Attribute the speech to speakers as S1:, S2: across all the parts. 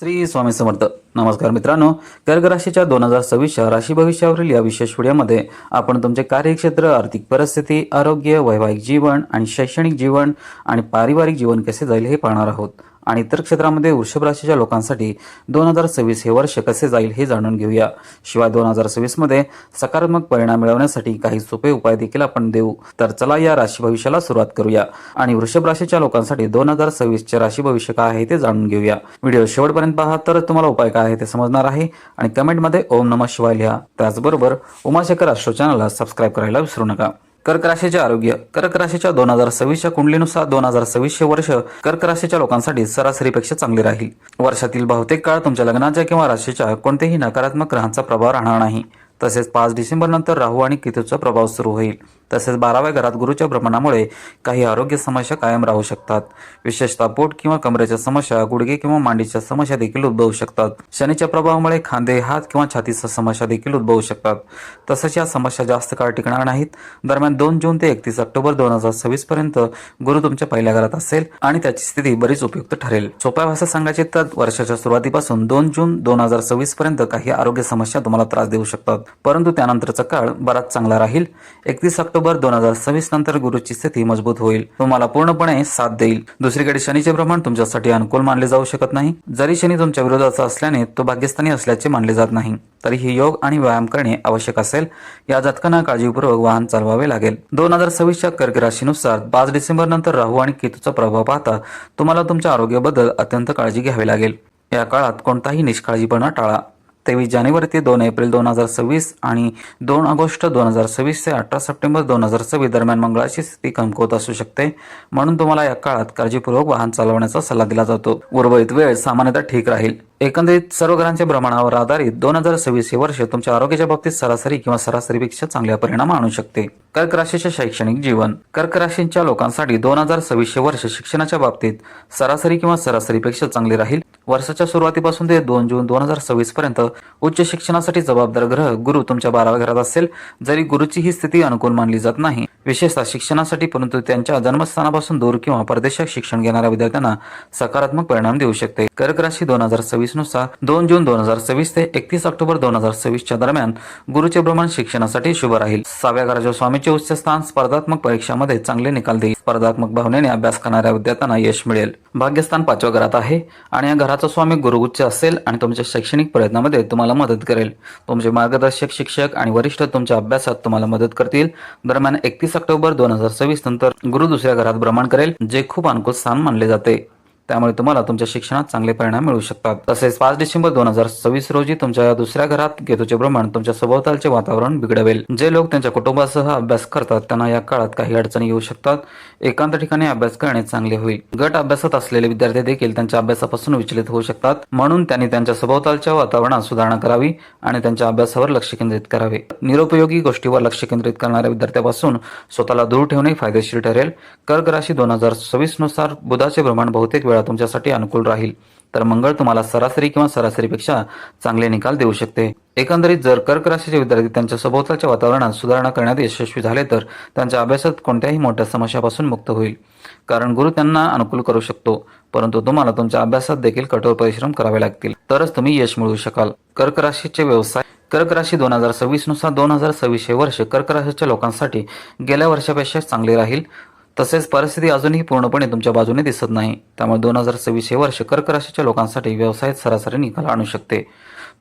S1: श्री स्वामी समर्थ. नमस्कार मित्रांनो, कर्क राशीच्या 2026च्या राशी भविष्यावरील या विशेष व्हिडिओमध्ये आपण तुमचे कार्यक्षेत्र, आर्थिक परिस्थिती, आरोग्य, वैवाहिक जीवन आणि शैक्षणिक जीवन आणि पारिवारिक जीवन कसे जाईल हे पाहणार आहोत. आणि इतर क्षेत्रामध्ये वृषभ राशीच्या लोकांसाठी 2026 हे वर्ष कसे जाईल हे जाणून घेऊया. शिवाय 2026 मध्ये सकारात्मक परिणाम मिळवण्यासाठी काही सोपे उपाय देखील आपण देऊ. तर चला या राशी भविष्याला सुरुवात करूया आणि वृषभ राशीच्या लोकांसाठी 2026 चे राशी भविष्य काय आहे ते जाणून घेऊया. व्हिडिओ शेवटपर्यंत पहा, तर तुम्हाला उपाय काय आहे ते समजणार आहे. आणि कमेंटमध्ये ओम नमः शिवाय लिहा. त्याचबरोबर उमाशंकर ॲस्ट्रो चॅनलला सबस्क्राईब करायला विसरू नका. कर्क राशीचे आरोग्य. कर्क राशीच्या 2026च्या कुंडलीनुसार 2026 हे वर्ष कर्क राशीच्या लोकांसाठी सरासरीपेक्षा चांगले राहील. वर्षातील बहुतेक काळ तुमच्या लग्नाच्या किंवा राशीच्या कोणत्याही नकारात्मक ग्रहांचा प्रभाव राहणार नाही. तसेच 5 डिसेंबर नंतर राहू आणि केतूचा प्रभाव सुरू होईल. तसेच 12व्या घरात गुरुच्या भ्रमणामुळे काही आरोग्य समस्या कायम राहू शकतात. विशेषतः पोट किंवा कमरेच्या समस्या, गुडघे किंवा मांडीच्या समस्या देखील उद्भवू शकतात. शनीच्या प्रभावामुळे खांदे, हात किंवा छातीच्या समस्या देखील उद्भवू शकतात. तसेच या समस्या जास्त काळ टिकणार नाहीत. दरम्यान 2 जून ते 31 ऑक्टोबर 2026 पर्यंत गुरु तुमच्या पहिल्या घरात असेल आणि त्याची स्थिती बरीच उपयुक्त ठरेल. सोप्या भाषेत सांगायचे तर वर्षाच्या सुरुवातीपासून 2 जून 2026 पर्यंत काही आरोग्य समस्या तुम्हाला त्रास देऊ शकतात, परंतु त्यानंतरचा काळ बराच चांगला राहील. 31 ऑक्टोबर 2026 नंतर गुरुची स्थिती मजबूत होईल, तुम्हाला पूर्णपणे साथ देईल. दुसरीकडे शनीचे भ्रमण तुमच्यासाठी अनुकूल मानले जाऊ शकत नाही. जरी शनी तुमच्या विरोधाचा असल्याने तो भाग्यस्थानी असल्याचे मानले जात नाही, तरीही योग आणि व्यायाम करणे आवश्यक असेल. या जातकांना काळजीपूर्वक वाहन चालवावे लागेल. 2026च्या कर्क राशीनुसार 5 डिसेंबर नंतर राहू आणि केतूचा प्रभाव पाहता तुम्हाला तुमच्या आरोग्याबद्दल अत्यंत काळजी घ्यावी लागेल. या काळात कोणताही निष्काळजीपणा टाळा. 23 जानेवारी ते 2 एप्रिल 2026 आणि 2 ऑगस्ट 2026 ते 18 सप्टेंबर 2026 दरम्यान मंगळाची स्थिती कमकुवत असू शकते, म्हणून तुम्हाला या काळात काळजीपूर्वक वाहन चालवण्याचा सल्ला दिला जातो. उर्वरित वेळ सामान्यतः ठीक राहील. एकंदरीत सर्व ग्रहांच्या भ्रमणावर आधारित 2026 हे वर्ष तुमच्या आरोग्याच्या बाबतीत सरासरी किंवा सरासरीपेक्षा चांगल्या परिणाम आणू शकते. कर्क राशीचे शैक्षणिक जीवन. कर्क राशीच्या लोकांसाठी 2026 हे वर्ष शिक्षणाच्या बाबतीत सरासरी किंवा सरासरीपेक्षा चांगले राहील. वर्षाच्या सुरुवातीपासून ते 2 जून 2026 पर्यंत उच्च शिक्षणासाठी जबाबदार ग्रह गुरु तुमच्या 12व्या घरात असेल. जरी गुरुची ही स्थिती अनुकूल मानली जात नाही विशेषतः शिक्षणासाठी, परंतु त्यांच्या जन्मस्थानापासून दूर किंवा परदेशात शिक्षण घेणाऱ्या विद्यार्थ्यांना सकारात्मक परिणाम देऊ शकते. कर्क राशी 2026 नुसार 2 जून 2026 ते 31 ऑक्टोबर 2026 च्या दरम्यान गुरुचे भ्रमण शिक्षणासाठी शुभ राहील. 6व्या घराच्या स्वामीचे उच्च स्थान स्पर्धात्मक परीक्षांमध्ये चांगले निकाल देईल. स्पर्धात्मक भावनेने अभ्यास करणाऱ्या विद्यार्थ्यांना यश मिळेल. भाग्यस्थान 5व्या घरात आहे आणि या घराचा स्वामी गुरु उच्च असेल आणि तुमच्या शैक्षणिक प्रयत्नामध्ये तुम्हाला मदत करेल. तुमचे मार्गदर्शक, शिक्षक आणि वरिष्ठ तुमच्या अभ्यासात तुम्हाला मदत करतील. दरम्यान 31 ऑक्टोबर 2026 नंतर गुरु दुसऱ्या घरात भ्रमण करेल, जे खूप अनुकूल स्थान मानले जाते. त्यामुळे तुम्हाला तुमच्या शिक्षणात चांगले परिणाम मिळू शकतात. तसेच 5 डिसेंबर 2026 रोजी तुमच्या दुसऱ्या घरात केतूचे भ्रमण तुमच्या सभोवतालचे वातावरण बिघडवेल. जे लोक त्यांच्या कुटुंबासह अभ्यास करतात त्यांना या काळात काही अडचणी येऊ शकतात. एकांत ठिकाणी अभ्यास करणे चांगले होईल. गट अभ्यासात असलेले विद्यार्थी देखील त्यांच्या अभ्यासापासून विचलित होऊ शकतात, म्हणून त्यांनी त्यांच्या सभोवतालच्या वातावरणात सुधारणा करावी आणि त्यांच्या अभ्यासावर लक्ष केंद्रित करावे. निरुपयोगी गोष्टीवर लक्ष केंद्रित करणाऱ्या विद्यार्थ्यापासून स्वतःला दूर ठेवणे फायदेशीर ठरेल. कर्क राशी 2026 नुसार बुधाचे भ्रमण बहुतेक वेळा तुमच्यासाठी अनुकूल राहील, तर मंगळ तुम्हाला सरासरी किंवा सरासरीपेक्षा चांगले निकाल देऊ शकते. एकंदरीत जर कर्क राशीचे विद्यार्थी त्यांच्या सभोवतालच्या वातावरणात सुधारणा करण्यात यशस्वी झाले तर त्यांच्या अभ्यासात कोणत्याही मोठ्या समस्यापासून मुक्त होईल, कारण गुरु त्यांना अनुकूल करू शकतो. परंतु तुम्हाला तुमच्या अभ्यासात देखील कठोर परिश्रम करावे लागतील, तरच तुम्ही यश मिळवू शकाल. कर्क राशीचे व्यवसाय. कर्क राशी 2026 नुसार 2026 हे वर्ष कर्क राशीच्या लोकांसाठी गेल्या वर्षापेक्षा चांगले राहील. तसेच परिस्थिती अजूनही पूर्णपणे तुमच्या बाजूने दिसत नाही, त्यामुळे 2026 हे वर्ष कर्क राशीच्या लोकांसाठी व्यवसायात सरासरी निकाल आणू शकते.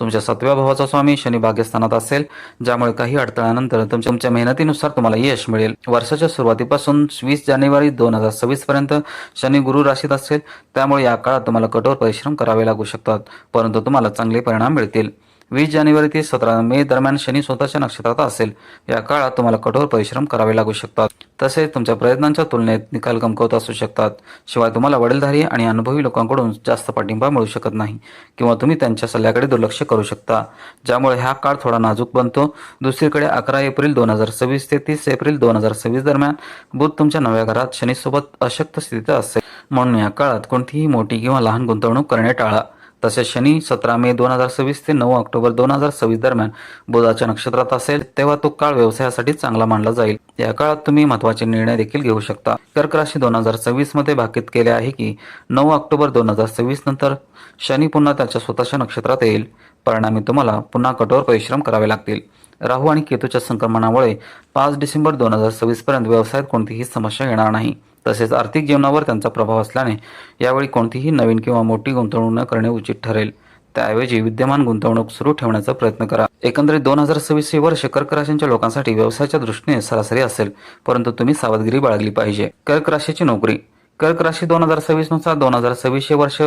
S1: तुमच्या 7व्या भावाचा स्वामी शनी भाग्यस्थानात असेल, ज्यामुळे काही अडथळ्यानंतर तुमच्या मेहनतीनुसार तुम्हाला यश मिळेल. वर्षाच्या सुरुवातीपासून 20 जानेवारी 2026 पर्यंत शनी गुरु राशीत असेल, त्यामुळे या काळात तुम्हाला कठोर परिश्रम करावे लागू शकतात, परंतु तुम्हाला चांगले परिणाम मिळतील. 20 जानेवारी ते 17 मे दरम्यान शनी स्वतःच्या नक्षत्रात असेल. या काळात तुम्हाला कठोर परिश्रम करावे लागू शकतात. तसेच तुमच्या प्रयत्नांच्या तुलनेत निकाल कमकुवत असू शकतात. शिवाय तुम्हाला वडीलधारी आणि अनुभवी लोकांकडून जास्त पाठिंबा मिळू शकत नाही किंवा तुम्ही त्यांच्या सल्ल्याकडे दुर्लक्ष करू शकता, ज्यामुळे हा काळ थोडा नाजूक बनतो. दुसरीकडे 11 एप्रिल 2026 ते 30 एप्रिल 2026 दरम्यान बुध तुमच्या 9व्या घरात शनीसोबत अशक्त स्थितीत असेल, म्हणून या काळात कोणतीही मोठी किंवा लहान गुंतवणूक करणे टाळा. तसेच शनी 17 मे 2026 ते 9 ऑक्टोबर 2026 दरम्यान बुधाच्या नक्षत्रात असेल तेव्हा तो काळ व्यवसायासाठी चांगला मानला जाईल। या काळात तुम्ही महत्त्वाचे निर्णय देखील घेऊ शकता। कर्क राशी 2026 मध्ये भाकीत केले आहे की 9 ऑक्टोबर 2026 नंतर शनी पुन्हा त्याच्या स्वतःच्या नक्षत्रात येईल। परिणामी तुम्हाला पुन्हा कठोर परिश्रम करावे लागतील। राहू आणि केतूच्या संक्रमणामुळे 5 डिसेंबर 2026 पर्यंत व्यवसायात कोणतीही समस्या येणार नाही। तसेच आर्थिक जीवनावर त्यांचा प्रभाव असल्याने यावेळी कोणतीही नवीन किंवा मोठी गुंतवणूक न करणे उचित ठरेल। त्याऐवजी विद्यमान गुंतवणूक सुरू ठेवण्याचा प्रयत्न करा। एकंदरीत 2026 हे वर्ष कर्क राशीच्या लोकांसाठी व्यवसायाच्या दृष्टीने सरासरी असेल, परंतु तुम्ही सावधगिरी बाळगली पाहिजे। कर्क राशीची नोकरी। कर्क राशी 2026 नुसार 2026 हे वर्ष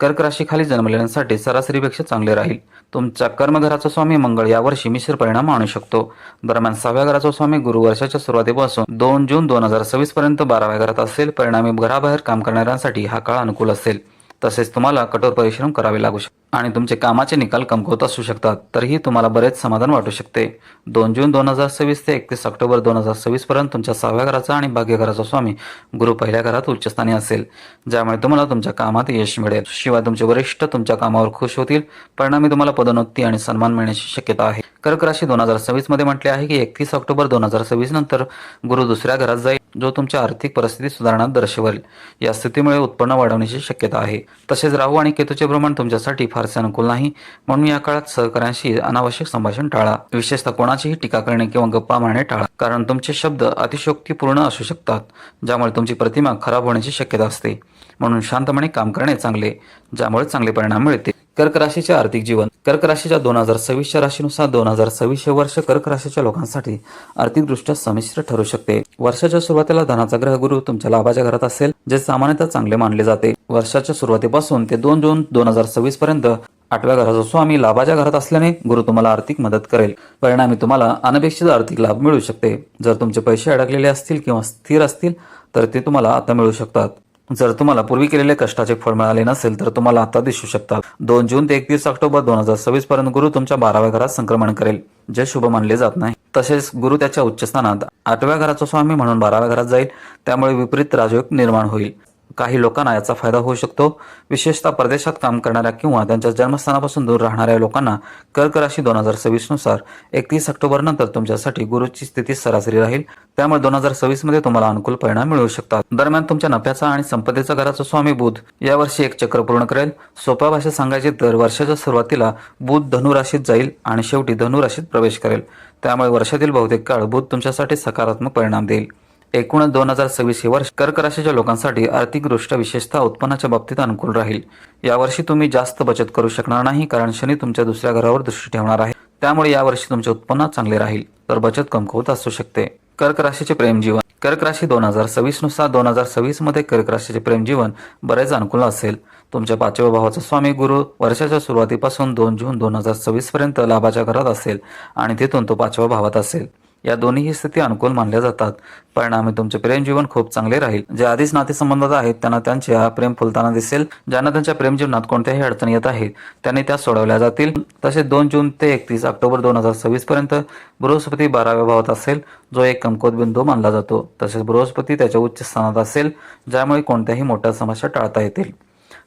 S1: कर्क राशीखाली जन्मलेल्यांसाठी सरासरीपेक्षा चांगले राहील। तुमच्या कर्मघराचा स्वामी मंगळ यावर्षी मिश्र परिणाम आणू शकतो। दरम्यान 6व्या घराचा स्वामी गुरु वर्षाच्या सुरुवातीपासून 2 जून 2026 पर्यंत 12व्या घरात असेल। परिणामी घराबाहेर काम करणाऱ्यांसाठी हा काळ अनुकूल असेल। तसेच तुम्हाला कठोर परिश्रम करावे लागू शकते आणि तुमचे कामाचे निकाल कमकुवत असू शकतात, तरीही तुम्हाला बरेच समाधान वाटू शकते। 2 जून 2026 ते 31 ऑक्टोबर 2026 पर्यंत तुमच्या 6व्या घराचा आणि भाग्य घराचा स्वामी गुरु पहिल्या घरात उच्चस्थानी असेल, ज्यामुळे तुम्हाला तुमच्या कामात यश मिळेल। शिवाय तुमचे वरिष्ठ तुमच्या कामावर खुश होतील। परिणामी तुम्हाला पदोन्नती आणि सन्मान मिळण्याची शक्यता आहे। कर्क राशी 2026 मध्ये म्हटले आहे की 31 ऑक्टोबर 2026 नंतर गुरु दुसऱ्या घरात जाईल, जो तुमच्या आर्थिक परिस्थिती सुधारण्यात दर्शवेल। या स्थितीमुळे उत्पन्न वाढवण्याची शक्यता आहे। तसेच राहू आणि केतूचे भ्रमण तुमच्यासाठी फारसे अनुकूल नाही, म्हणून या काळात सहकाऱ्यांशी अनावश्यक संभाषण टाळा। विशेषतः कोणाचीही टीका करणे किंवा गप्पा मारणे टाळा, कारण तुमचे शब्द अतिशयोक्तीपूर्ण असू शकतात, ज्यामुळे तुमची प्रतिमा खराब होण्याची शक्यता असते। म्हणून शांतपणे काम करणे चांगले, ज्यामुळे चांगले परिणाम मिळतील। कर्क राशीचे आर्थिक जीवन। कर्क राशीच्या 2026 राशीनुसार 2026 हे वर्ष कर्क राशीच्या लोकांसाठी आर्थिकदृष्ट्या संमिश्र ठरू शकते। वर्षाच्या सुरुवातीला धनाचा ग्रह गुरु तुमच्या लाभाच्या घरात असेल, जे सामान्यतः चांगले मानले जाते। वर्षाच्या सुरुवातीपासून ते 2 जून 2026 पर्यंत 8व्या घराचा स्वामी लाभाच्या घरात असल्याने गुरु तुम्हाला आर्थिक मदत करेल। परिणामी तुम्हाला अनपेक्षित आर्थिक लाभ मिळू शकते। जर तुमचे पैसे अडकलेले असतील किंवा स्थिर असतील तर ते तुम्हाला आता मिळू शकतात। जर तुम्हाला पूर्वी केलेले कष्टाचे फळ मिळाले नसेल तर तुम्हाला आता दिसू शकतात। 2 जून ते 31 ऑक्टोबर 2026 पर्यंत गुरु तुमच्या 12व्या घरात संक्रमण करेल, जे शुभ मानले जात नाही। तसेच गुरु त्याच्या उच्च स्थानात 8व्या घराचा स्वामी म्हणून 12व्या घरात जाईल, त्यामुळे विपरीत राजयोग निर्माण होईल। काही लोकांना याचा फायदा होऊ शकतो। विशेषतः परदेशात काम करणाऱ्या किंवा त्यांच्या जन्मस्थानापासून दूर राहणाऱ्या लोकांना कर्क राशी 2026 नुसार 31 ऑक्टोबर नंतर तुमच्यासाठी गुरुची स्थिती सरासरी राहील, त्यामुळे 2026 मध्ये तुम्हाला अनुकूल परिणाम मिळू शकतात। दरम्यान तुमच्या नफ्याचा आणि संपत्तीचा घराचा स्वामी बुध यावर्षी एक चक्र पूर्ण करेल। सोप्या भाषेत सांगायचे तर वर्षाच्या सुरुवातीला बुध धनु राशीत जाईल आणि शेवटी धनु राशीत प्रवेश करेल, त्यामुळे वर्षातील बहुतेक काळ बुध तुमच्यासाठी सकारात्मक परिणाम देईल। एकूणच 2026 हे वर्ष कर्क राशीच्या लोकांसाठी आर्थिकदृष्ट्या विशेषतः उत्पन्नाच्या बाबतीत अनुकूल राहील। यावर्षी तुम्ही जास्त बचत करू शकणार नाही, कारण शनी तुमच्या दुसऱ्या घरावर दृष्टी ठेवणार आहे, त्यामुळे यावर्षी तुमचे उत्पन्न चांगले राहील, तर बचत कमकुवत असू शकते। कर्क राशीचे प्रेम जीवन। कर्क राशी 2026 नुसार 2026 मध्ये कर्क राशीचे प्रेम जीवन बरेच अनुकूल असेल। तुमच्या 5व्या भावाचा स्वामी गुरु वर्षाच्या सुरुवातीपासून 2 जून 2026 पर्यंत लाभाच्या घरात असेल आणि तिथून तो 5व्या भावात असेल। या दोन्ही स्थिती अनुकूल मानल्या जातात। परिणामी तुमचे प्रेम जीवन खूप चांगले राहील। जे आधीच नातेसंबंधात आहेत त्यांना त्यांचे प्रेम फुलताना दिसेल। ज्यांना त्यांच्या प्रेम जीवनात कोणत्याही अडचणी येत आहेत त्यांनी त्या सोडवल्या जातील। तसेच 2 जून ते 31 ऑक्टोबर 2026 पर्यंत बृहस्पती 12व्या भावात असेल, जो एक कमकुवत बिंदू मानला जातो। तसेच बृहस्पती त्याच्या उच्च स्थानात असेल, ज्यामुळे कोणत्याही मोठ्या समस्या टाळता येतील।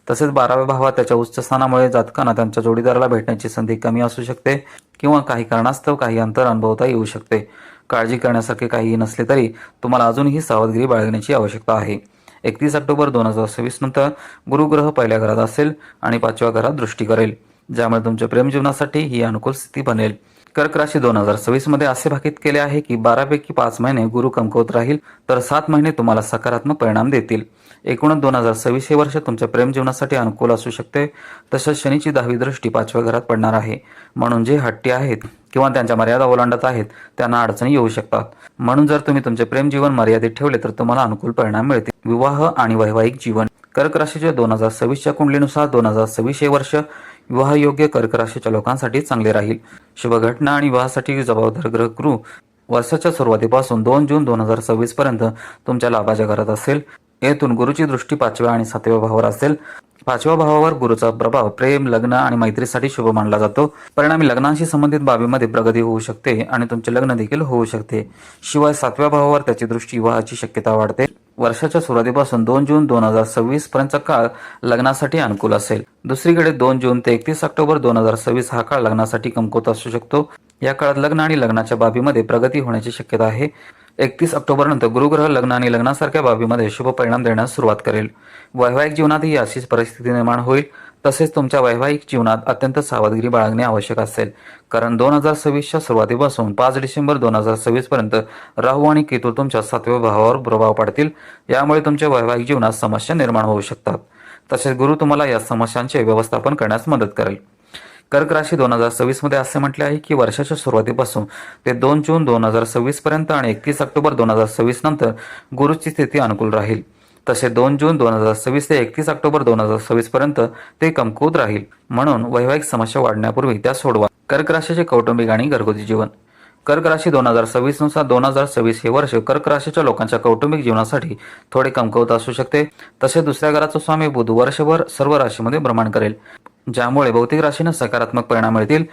S1: तसेच 12व्या भावात त्याच्या उच्च स्थानामुळे जातकांना त्यांच्या जोडीदाराला भेटण्याची संधी कमी असू शकते किंवा काही कारणास्तव काही अंतर अनुभवता येऊ शकते। काळजी करण्यासारखे काहीही नसले तरी तुम्हाला अजूनही सावधगिरी बाळगण्याची आवश्यकता आहे। 31 ऑक्टोबर 2026 नंतर गुरुग्रह पहिल्या घरात असेल आणि 5व्या घरात दृष्टी करेल, ज्यामुळे तुमच्या प्रेम जीवनासाठी ही अनुकूल स्थिती बनेल। कर्क राशी 2026 मध्ये असे भाकीत केले आहे की 12 पैकी 5 महिने गुरु कमकुवत राहील, तर 7 महिने तुम्हाला सकारात्मक परिणाम देतील। एकूणच 2026 हे वर्ष तुमच्या प्रेम जीवनासाठी अनुकूल असू शकते। तसेच शनीची 10वी दृष्टी 5व्या घरात पडणार आहे, म्हणून जे हट्टी आहेत किंवा त्यांच्या मर्यादा ओलांडत आहेत त्यांना अडचणी येऊ शकतात। म्हणून जर तुम्ही तुमचे प्रेम जीवन मर्यादित ठेवले तर तुम्हाला अनुकूल परिणाम मिळतील। विवाह आणि वैवाहिक जीवन। कर्क राशीच्या 2026च्या कुंडलीनुसार 2026 हे वर्ष विवाह योग्य कर्क राशीच्या लोकांसाठी चांगले राहील। शुभ घटना आणि विवाहासाठी जबाबदार ग्रह गुरु वर्षाच्या सुरुवातीपासून 2 जून 2026 पर्यंत तुमच्या लाभाच्या घरात असेल। येथून गुरुची दृष्टी 5व्या आणि 7व्या भावावर असेल। 5व्या भावावर गुरुचा प्रभाव प्रेम, लग्न आणि मैत्रीसाठी शुभ मानला जातो। परिणामी लग्नाशी संबंधित बाबीमध्ये प्रगती होऊ शकते आणि तुमचे लग्न देखील होऊ शकते। शिवाय 7व्या भावावर त्याची दृष्टी विवाहाची शक्यता वाढते। वर्षाच्या सुरुवातीपासून 2 जून 2026 पर्यंतचा काळ लग्नासाठी अनुकूल असेल. दुसरीकडे 2 जून ते 31 ऑक्टोबर 2026 हा काळ लग्नासाठी कमकुवत असू शकतो. या काळात लग्न आणि लग्नाच्या बाबीमध्ये प्रगती होण्याची शक्यता आहे. 31 ऑक्टोबर नंतर गुरुग्रह लग्न आणि लग्नासारख्या बाबीमध्ये शुभ परिणाम देण्यास सुरुवात करेल. वैवाहिक जीवनातही अशीच परिस्थिती निर्माण होईल. तसेच तुमच्या वैवाहिक जीवनात अत्यंत सावधगिरी बाळगणे आवश्यक असेल, कारण 2026च्या सुरुवातीपासून 5 डिसेंबर 2026 पर्यंत राहू आणि केतू तुमच्या 7व्या भावावर प्रभाव पाडतील. यामुळे तुमच्या वैवाहिक जीवनात समस्या निर्माण होऊ शकतात. तसेच गुरु तुम्हाला या समस्यांचे व्यवस्थापन करण्यास मदत करेल. कर्क राशी 2026 मध्ये असे म्हटले आहे की वर्षाच्या सुरुवातीपासून ते 2 जून 2026 पर्यंत आणि 31 ऑक्टोबर 2026 नंतर गुरुची स्थिती अनुकूल राहील. तसे 2 जून 2026 ते 31 ऑक्टोबर 2026 पर्यंत ते कमकुवत राहील. म्हणून वैवाहिक समस्या वाढण्यापूर्वी त्या सोडवा. कर्क राशीचे कौटुंबिक आणि घरगुती जीवन. कर्क राशी 2026 नुसार 2026 हे वर्ष कर्क राशीच्या लोकांच्या कौटुंबिक जीवनासाठी थोडे कमकुवत असू शकते. तसे दुसऱ्या घराचा स्वामी बुध वर्षभर सर्व राशीमध्ये भ्रमण करेल, ज्यामुळे भौतिक राशीने सकारात्मक परिणाम मिळतील.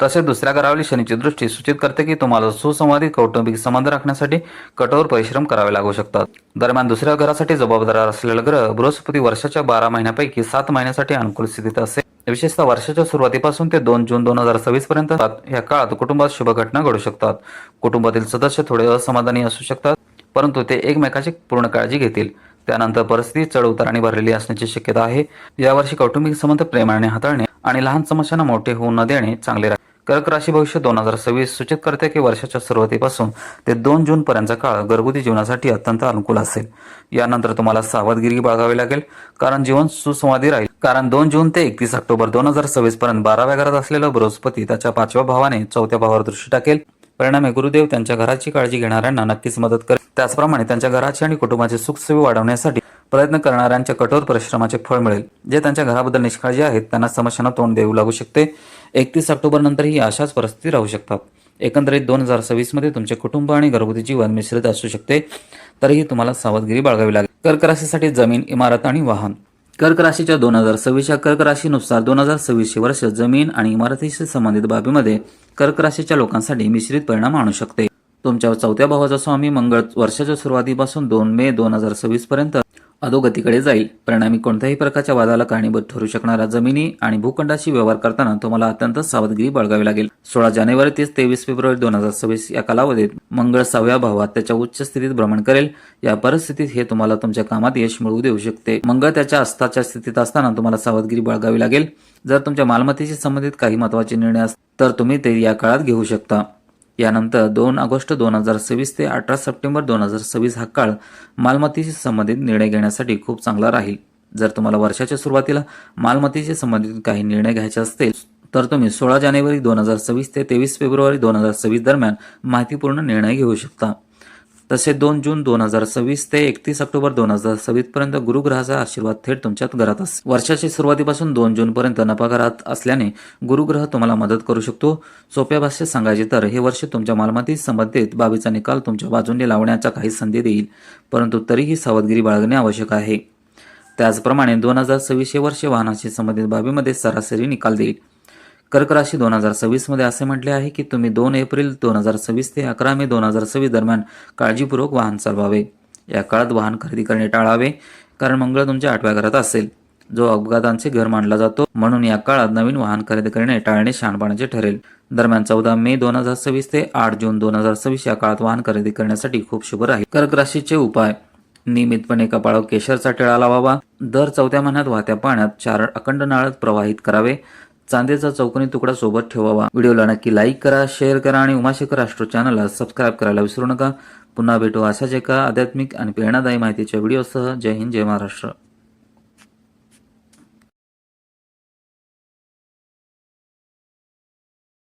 S1: तसेच दुसऱ्या घरावरील शनीची दृष्टी सूचित करते की तुम्हाला सुसंवादित कौटुंबिक संबंध राखण्यासाठी कठोर परिश्रम करावे लागू शकतात. दरम्यान दुसऱ्या घरासाठी जबाबदार असलेला ग्रह बृहस्पती वर्षाच्या 12 महिन्यापैकी 7 महिन्यासाठी अनुकूल स्थितीत असेल. विशेषतः वर्षाच्या सुरुवातीपासून ते 2 जून 2026 पर्यंत या काळात कुटुंबात शुभ घटना घडू शकतात. कुटुंबातील सदस्य थोडे असमाधानी असू शकतात, परंतु ते एकमेकाची पूर्ण काळजी घेतील. त्यानंतर परिस्थिती चढउताराने भरलेली असण्याची शक्यता आहे. यावर्षी कौटुंबिक संबंध प्रेमाने हाताळणे आणि लहान समस्यांना मोठे होऊ न देणे चांगले राहील. कर्क राशी भविष्य 2026 सूचित करते की वर्षाच्या सुरुवातीपासून ते 2 जून पर्यंतचा काळ घरगुती जीवनासाठी अत्यंत अनुकूल असेल. यानंतर तुम्हाला सावधगिरी बाळगावी लागेल, कारण जीवन सुसंवादी राहील. कारण 2 जून ते 31 ऑक्टोबर 2026 पर्यंत 12व्या घरात असलेला बृहस्पती त्याच्या 5व्या भावाने 4थ्या भावावर दृष्टी टाकेल. परिणामी गुरुदेव त्यांच्या घराची काळजी घेणाऱ्यांना नक्कीच मदत करेल. त्याचप्रमाणे त्यांच्या घराची आणि कुटुंबाची सुखसोयी वाढवण्यासाठी प्रयत्न करणाऱ्यांच्या कठोर परिश्रमाचे फळ मिळेल. जे त्यांच्या घराबद्दल निष्काळजी आहेत त्यांना समस्यांना तोंड देऊ लागू शकते. 31 ऑक्टोबर नंतरही अशाच परिस्थिती राहू शकतात. एकंदरीत 2026 मध्ये तुमचे कुटुंब आणि घरगुती जीवन मिश्रित असू शकते, तरीही तुम्हाला सावधगिरी बाळगावी लागेल. कर्क राशीसाठी जमीन, इमारत आणि वाहन. कर्क राशीच्या 2026 या कर्क राशीनुसार 2026 हे वर्ष जमीन आणि इमारतीशी संबंधित बाबीमध्ये कर्क राशीच्या लोकांसाठी मिश्रित परिणाम आणू शकते. तुमच्या 4थ्या भावाचा स्वामी मंगळ वर्षाच्या सुरुवातीपासून 2 मे 2026 पर्यंत अधोगतीकडे जाईल. परिणामी कोणत्याही प्रकारच्या वादाला कारणीभूत ठरू शकणाऱ्या जमिनी आणि भूखंडाशी व्यवहार करताना तुम्हाला अत्यंत सावधगिरी बाळगावी लागेल. 16 जानेवारी ते 23 फेब्रुवारी 2026 या कालावधीत मंगळ 6व्या भावात त्याच्या उच्च स्थितीत भ्रमण करेल. या परिस्थितीत हे तुम्हाला तुमच्या कामात यश मिळवू देऊ शकते. मंगळ त्याच्या अस्ताच्या स्थितीत असताना तुम्हाला सावधगिरी बाळगावी लागेल. जर तुमच्या मालमत्तेशी संबंधित काही महत्त्वाचे निर्णय असतील तर तुम्ही ते या काळात घेऊ शकता. यानंतर 2 ऑगस्ट 2026 ते 18 सप्टेंबर 2026 हा काळ मालमत्तेशी संबंधित निर्णय घेण्यासाठी खूप चांगला राहील. जर तुम्हाला वर्षाच्या सुरुवातीला मालमत्तेशी संबंधित काही निर्णय घ्यायचे असतील तर तुम्ही 16 जानेवारी 2026 ते 23 फेब्रुवारी 2026 दरम्यान माहितीपूर्ण निर्णय घेऊ शकता. तसे 2 जून 2026 ते 31 ऑक्टोबर 2026 पर्यंत गुरुग्रहाचा आशीर्वाद थेट तुमच्यात घरात असेल. वर्षाच्या सुरुवातीपासून 2 जून पर्यंत नफा घरात असल्याने गुरुग्रह तुम्हाला मदत करू शकतो. सोप्या भाषेत सांगायचे तर हे वर्ष तुमच्या मालमत्तेशी संबंधित बाबीचा निकाल तुमच्या बाजूने लावण्याच्या काही संधी देईल, परंतु तरीही सावधगिरी बाळगणे आवश्यक आहे. त्याचप्रमाणे 2026 हे वर्ष वाहनाशी संबंधित बाबीमध्ये सरासरी निकाल देईल. कर्क राशी 2026 मध्ये असे म्हटले आहे की तुम्ही 2 एप्रिल 2026 ते 11 मे 2026 दरम्यान काळजीपूर्वक वाहन चालवावे. या काळात वाहन खरेदी करणे टाळावे, कारण मंगळ तुमच्या 8व्या घरात असेल, जो अपघातांचे घर मानला जातो. म्हणून या काळात नवीन वाहन खरेदी करणे टाळणे शहाणपणाचे ठरेल. दरम्यान 14 मे 2026 ते 8 जून 2026 या काळात वाहन खरेदी करण्यासाठी खूप शुभ राहील. कर्क राशीचे उपाय. नियमितपणे कपाळावर केशरचा टिळा लावावा. दर 4थ्या महिन्यात वाहत्या पाण्यात 4 अखंड नारळ प्रवाहित करावे. चांदीचा चौकोनी तुकडा सोबत ठेवावा. व्हिडिओला नक्की लाईक करा, शेअर करा आणि उमाशेखर ॲस्ट्रो चॅनलला सबस्क्राईब करायला विसरू नका. पुन्हा भेटू अशाच एका आध्यात्मिक आणि प्रेरणादायी माहितीच्या व्हिडिओसह. जय हिंद, जय महाराष्ट्र.